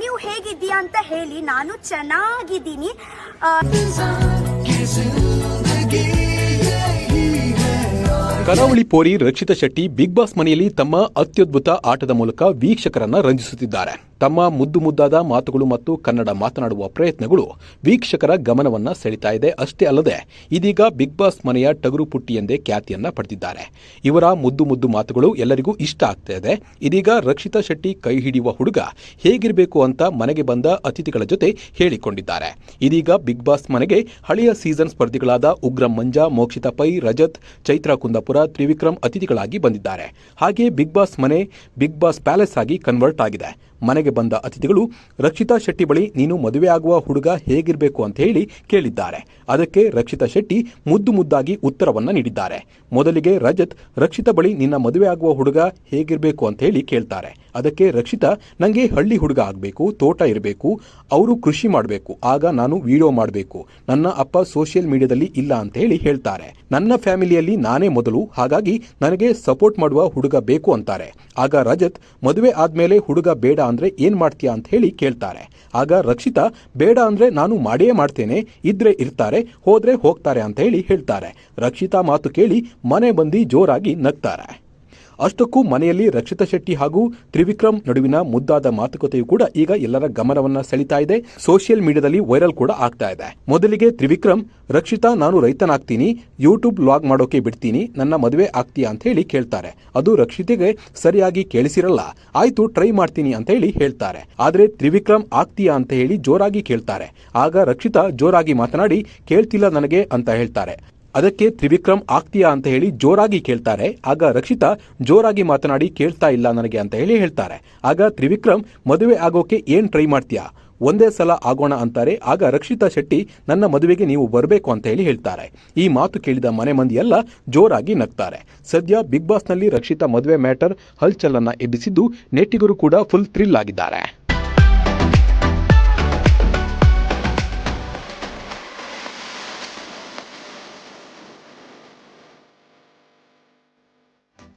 ನೀವು ಹೇಗಿದ್ದೀಯಾ ಅಂತ ಹೇಳಿ. ನಾನು ಚೆನ್ನಾಗಿದ್ದೀನಿ. ಕರಾವಳಿ ಪೋರಿ ರಕ್ಷಿತಾ ಶೆಟ್ಟಿ ಬಿಗ್ ಬಾಸ್ ಮನೆಯಲ್ಲಿ ತಮ್ಮ ಅತ್ಯದ್ಭುತ ಆಟದ ಮೂಲಕ ವೀಕ್ಷಕರನ್ನ ರಂಜಿಸುತ್ತಿದ್ದಾರೆ. ತಮ್ಮ ಮುದ್ದಾದ ಮಾತುಗಳು ಮತ್ತು ಕನ್ನಡ ಮಾತನಾಡುವ ಪ್ರಯತ್ನಗಳು ವೀಕ್ಷಕರ ಗಮನವನ್ನ ಸೆಳೀತಾ ಇದೆ. ಅಷ್ಟೇ ಅಲ್ಲದೆ ಇದೀಗ ಬಿಗ್ ಬಾಸ್ ಮನೆಯ ಟಗರು ಪುಟ್ಟಿ ಎಂದೇ ಖ್ಯಾತಿಯನ್ನ ಪಡೆದಿದ್ದಾರೆ. ಇವರ ಮುದ್ದು ಮಾತುಗಳು ಎಲ್ಲರಿಗೂ ಇಷ್ಟ ಆಗ್ತಾ ಇದೆ. ಇದೀಗ ರಕ್ಷಿತಾ ಶೆಟ್ಟಿ ಕೈ ಹಿಡಿಯುವ ಹುಡುಗ ಹೇಗಿರಬೇಕು ಅಂತ ಮನೆಗೆ ಬಂದ ಅತಿಥಿಗಳ ಜೊತೆ ಹೇಳಿಕೊಂಡಿದ್ದಾರೆ. ಇದೀಗ ಬಿಗ್ ಬಾಸ್ ಮನೆಗೆ ಹಳೆಯ ಸೀಸನ್ ಸ್ಪರ್ಧಿಗಳಾದ ಉಗ್ರಂ ಮಂಜಾ, ಮೋಕ್ಷಿತಾ ಪೈ, ರಜತ್, ಚೈತ್ರಾ ಕುಂದಾಪುರ, ತ್ರಿವಿಕ್ರಮ್ ಅತಿಥಿಗಳಾಗಿ ಬಂದಿದ್ದಾರೆ. ಹಾಗೆ ಬಿಗ್ ಬಾಸ್ ಮನೆ ಬಿಗ್ ಬಾಸ್ ಪ್ಯಾಲೇಸ್ ಆಗಿ ಕನ್ವರ್ಟ್ ಆಗಿದೆ. ಮನೆಗೆ ಬಂದ ಅತಿಥಿಗಳು ರಕ್ಷಿತಾ ಶೆಟ್ಟಿ ಬಳಿ ನೀನು ಮದುವೆ ಆಗುವ ಹುಡುಗ ಹೇಗಿರಬೇಕು ಅಂತ ಹೇಳಿ ಕೇಳಿದ್ದಾರೆ. ಅದಕ್ಕೆ ರಕ್ಷಿತಾ ಶೆಟ್ಟಿ ಮುದ್ದಾಗಿ ಉತ್ತರವನ್ನ ನೀಡಿದ್ದಾರೆ. ಮೊದಲಿಗೆ ರಜತ್ ರಕ್ಷಿತಾ ಬಳಿ ನಿನ್ನ ಮದುವೆ ಆಗುವ ಹುಡುಗ ಹೇಗಿರಬೇಕು ಅಂತ ಹೇಳಿ ಕೇಳ್ತಾರೆ. ಅದಕ್ಕೆ ರಕ್ಷಿತಾ ನಂಗೆ ಹಳ್ಳಿ ಹುಡುಗ ಆಗಬೇಕು, ತೋಟ ಇರಬೇಕು, ಅವರು ಕೃಷಿ ಮಾಡಬೇಕು, ಆಗ ನಾನು ವಿಡಿಯೋ ಮಾಡಬೇಕು, ನನ್ನ ಅಪ್ಪ ಸೋಷಿಯಲ್ ಮೀಡಿಯಾದಲ್ಲಿ ಇಲ್ಲ ಅಂತ ಹೇಳಿ ಹೇಳ್ತಾರೆ. ನನ್ನ ಫ್ಯಾಮಿಲಿಯಲ್ಲಿ ನಾನೇ ಮೊದಲು, ಹಾಗಾಗಿ ನನಗೆ ಸಪೋರ್ಟ್ ಮಾಡುವ ಹುಡುಗ ಬೇಕು ಅಂತಾರೆ. ಆಗ ರಜತ್ ಮದುವೆ ಆದ್ಮೇಲೆ ಹುಡುಗ ಬೇಡ ಅಂದ್ರೆ ಏನ್ ಮಾಡ್ತೀಯಾ ಅಂತ ಹೇಳಿ ಕೇಳ್ತಾರೆ. ಆಗ ರಕ್ಷಿತಾ ಬೇಡ ಅಂದ್ರೆ ನಾನು ಮಾಡೇ ಮಾಡ್ತೇನೆ, ಇದ್ರೆ ಇರ್ತಾರೆ, ಹೋದ್ರೆ ಹೋಗ್ತಾರೆ ಅಂತ ಹೇಳಿ ಹೇಳ್ತಾರೆ. ರಕ್ಷಿತಾ ಮಾತು ಕೇಳಿ ಮನೆ ಮಂದಿ ಜೋರಾಗಿ ನಗ್ತಾರೆ. ಅಷ್ಟಕ್ಕೂ ಮನೆಯಲ್ಲಿ ರಕ್ಷಿತಾ ಶೆಟ್ಟಿ ಹಾಗೂ ತ್ರಿವಿಕ್ರಮ್ ನಡುವಿನ ಮುದ್ದಾದ ಮಾತುಕತೆಯು ಕೂಡ ಈಗ ಎಲ್ಲರ ಗಮನವನ್ನ ಸೆಳೀತಾ ಇದೆ. ಸೋಷಿಯಲ್ ಮೀಡಿಯಾದಲ್ಲಿ ವೈರಲ್ ಕೂಡ ಆಗ್ತಾ ಇದೆ. ಮೊದಲಿಗೆ ತ್ರಿವಿಕ್ರಮ್ ರಕ್ಷಿತಾ ನಾನು ರೈತನಾಗ್ತೀನಿ, ಯೂಟ್ಯೂಬ್ ವ್ಲಾಗ್ ಮಾಡೋಕೆ ಬಿಡ್ತೀನಿ, ನನ್ನ ಮದುವೆ ಆಗ್ತೀಯಾ ಅಂತ ಹೇಳಿ ಕೇಳ್ತಾರೆ. ಅದು ರಕ್ಷಿತೆಗೆ ಸರಿಯಾಗಿ ಕೇಳಿಸಿರಲ್ಲ. ಆಯ್ತು ಟ್ರೈ ಮಾಡ್ತೀನಿ ಅಂತ ಹೇಳಿ ಹೇಳ್ತಾರೆ. ಆದ್ರೆ ತ್ರಿವಿಕ್ರಮ್ ಆಗ್ತೀಯಾ ಅಂತ ಹೇಳಿ ಜೋರಾಗಿ ಕೇಳ್ತಾರೆ. ಆಗ ರಕ್ಷಿತಾ ಜೋರಾಗಿ ಮಾತನಾಡಿ ಕೇಳ್ತಿಲ್ಲ ನನಗೆ ಅಂತ ಹೇಳ್ತಾರೆ. ಅದಕ್ಕೆ ತ್ರಿವಿಕ್ರಮ್ ಆಗ್ತೀಯಾ ಅಂತ ಹೇಳಿ ಜೋರಾಗಿ ಕೇಳ್ತಾರೆ. ಆಗ ರಕ್ಷಿತಾ ಜೋರಾಗಿ ಮಾತನಾಡಿ ಕೇಳ್ತಾ ಇಲ್ಲ ನನಗೆ ಅಂತ ಹೇಳಿ ಹೇಳ್ತಾರೆ. ಆಗ ತ್ರಿವಿಕ್ರಮ್ ಮದುವೆ ಆಗೋಕೆ ಏನ್ ಟ್ರೈ ಮಾಡ್ತೀಯಾ, ಒಂದೇ ಸಲ ಆಗೋಣ ಅಂತಾರೆ. ಆಗ ರಕ್ಷಿತಾ ಶೆಟ್ಟಿ ನನ್ನ ಮದುವೆಗೆ ನೀವು ಬರಬೇಕು ಅಂತ ಹೇಳಿ ಹೇಳ್ತಾರೆ. ಈ ಮಾತು ಕೇಳಿದ ಮನೆ ಮಂದಿ ಎಲ್ಲ ಜೋರಾಗಿ ನಗ್ತಾರೆ. ಸದ್ಯ ಬಿಗ್ ಬಾಸ್ನಲ್ಲಿ ರಕ್ಷಿತಾ ಮದುವೆ ಮ್ಯಾಟರ್ ಹಲ್ಚಲನ್ನ ಎಬ್ಬಿಸಿದ್ದು ನೆಟ್ಟಿಗರು ಕೂಡ ಫುಲ್ ಥ್ರಿಲ್ ಆಗಿದ್ದಾರೆ.